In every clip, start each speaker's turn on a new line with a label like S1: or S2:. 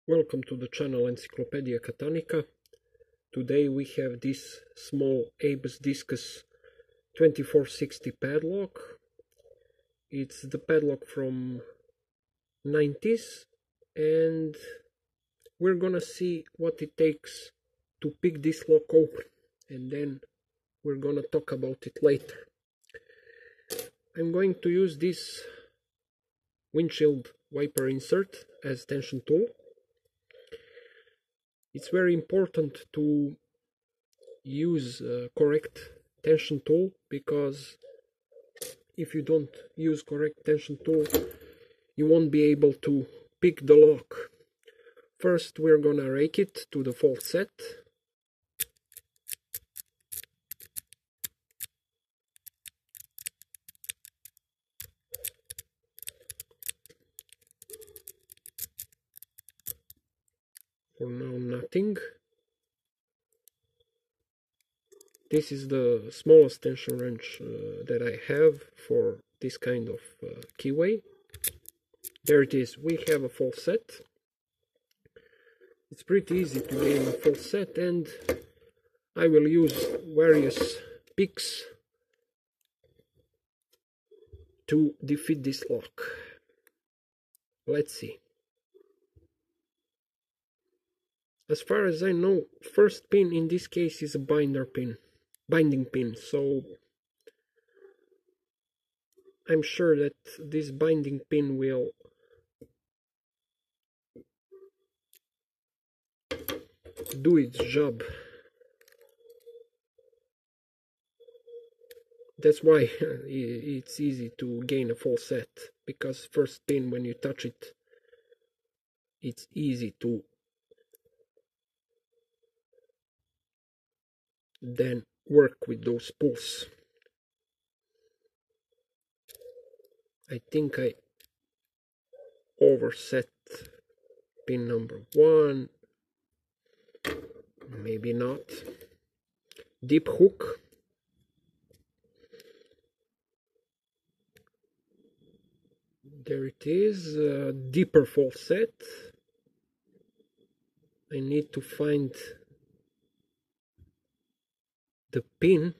S1: Welcome to the channel Encyclopedia Catanica. Today we have this small ABUS Discus 2460 padlock. It's the padlock from 90s, and we're gonna see what it takes to pick this lock open, and then we're gonna talk about it later. I'm going to use this windshield wiper insert as tension tool. It's very important to use correct tension tool, because if you don't use correct tension tool, you won't be able to pick the lock. First, we're gonna rake it to the fault set. For now, nothing. This is the smallest tension wrench that I have for this kind of keyway. There it is. We have a full set. It's pretty easy to gain a full set, and I will use various picks to defeat this lock. Let's see. As far as I know, first pin in this case is a binding pin, so I'm sure that this binding pin will do its job. That's why it's easy to gain a full set, because first pin, when you touch it, it's easy to then work with those spools. I think I overset pin number 1, maybe not. Deep hook. There it is, deeper full set. I need to find the pin.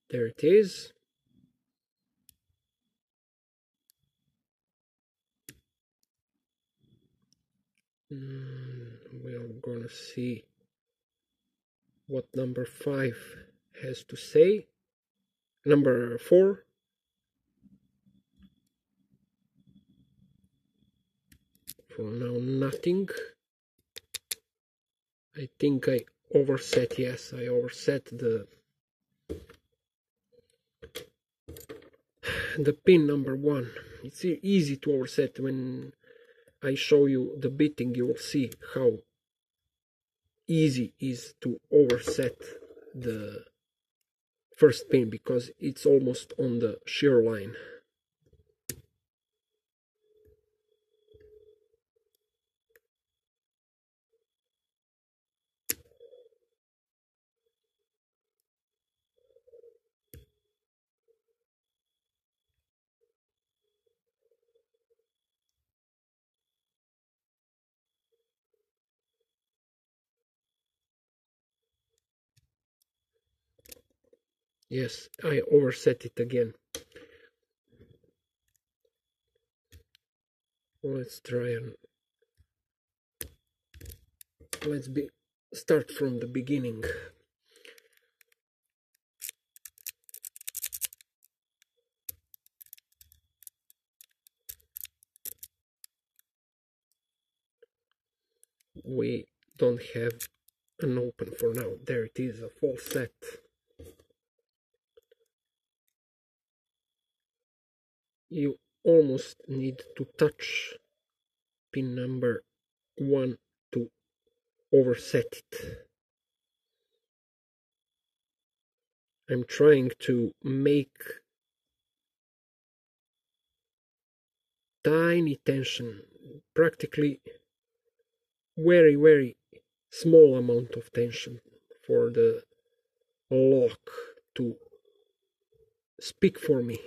S1: There it is. We're gonna see what number 5 has to say. Number 4. For now, nothing. I think I overset. Yes, I overset the pin number 1. It's easy to overset. When I show you the beating, you will see how easy it is to overset the first pin, because it's almost on the shear line. Yes, I overset it again. Let's try and start from the beginning. We don't have an open for now. There it is, a full set. You almost need to touch pin number 1 to overset it. I'm trying to make tiny tension, practically very small amount of tension for the lock to speak for me.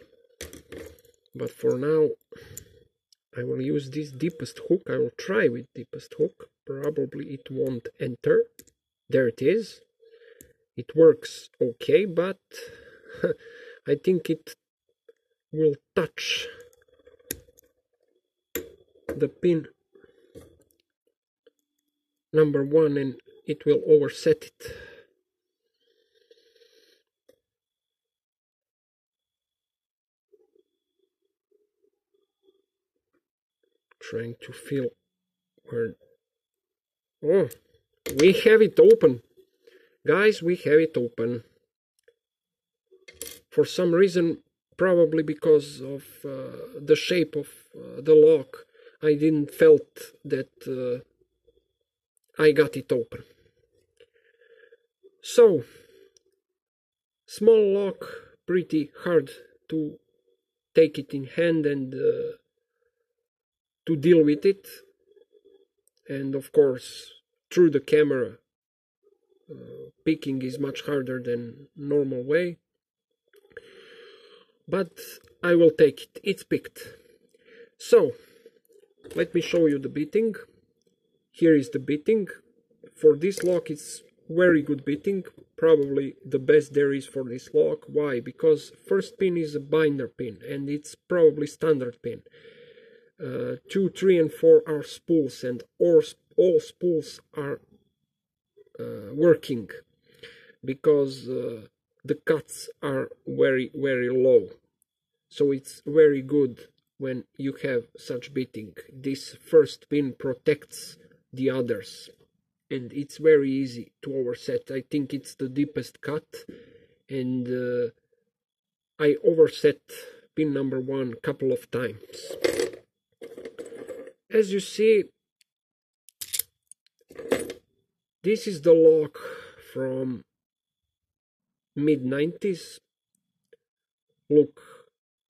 S1: But for now, I will use this deepest hook. I will try with deepest hook. Probably it won't enter. There it is. It works okay, but I think it will touch the pin number 1 and it will overset it. Trying to feel where... Oh, we have it open. Guys, we have it open. For some reason, probably because of the shape of the lock, I didn't felt that I got it open. So, small lock, pretty hard to take it in hand and to deal with it. And of course, through the camera, picking is much harder than normal way. But I will take it. It's picked. So, let me show you the bitting. Here is the bitting. For this lock, it's very good bitting. Probably the best there is for this lock. Why? Because first pin is a binder pin, and it's probably standard pin. 2, 3, and 4 are spools, and all spools are working because the cuts are very, very low. So it's very good when you have such bitting. This first pin protects the others, and it's very easy to overset. I think it's the deepest cut, and I overset pin number 1 a couple of times. As you see, this is the lock from mid-90s. Look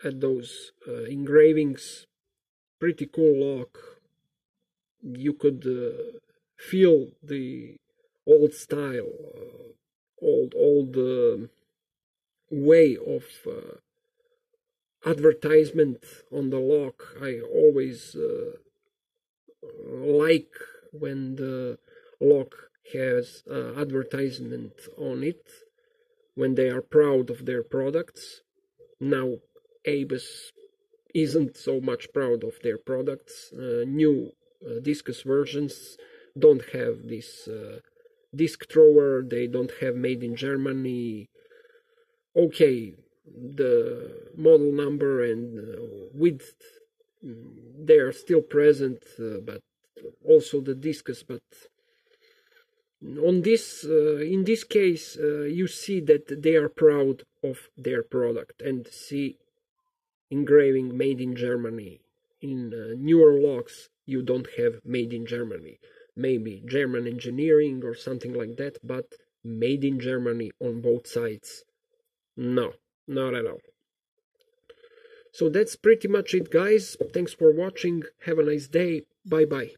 S1: at those engravings. Pretty cool lock. You could feel the old style, old way of advertisement on the lock. I always like when the lock has advertisement on it, when they are proud of their products. Now ABUS isn't so much proud of their products. New Discus versions don't have this disc thrower. They don't have made in Germany. Okay, the model number and width, they are still present, but also the Discus. But on this, in this case, you see that they are proud of their product, and see engraving made in Germany. In newer locks, you don't have made in Germany. Maybe German engineering or something like that, but made in Germany on both sides, no, not at all. So that's pretty much it, guys. Thanks for watching. Have a nice day. Bye bye.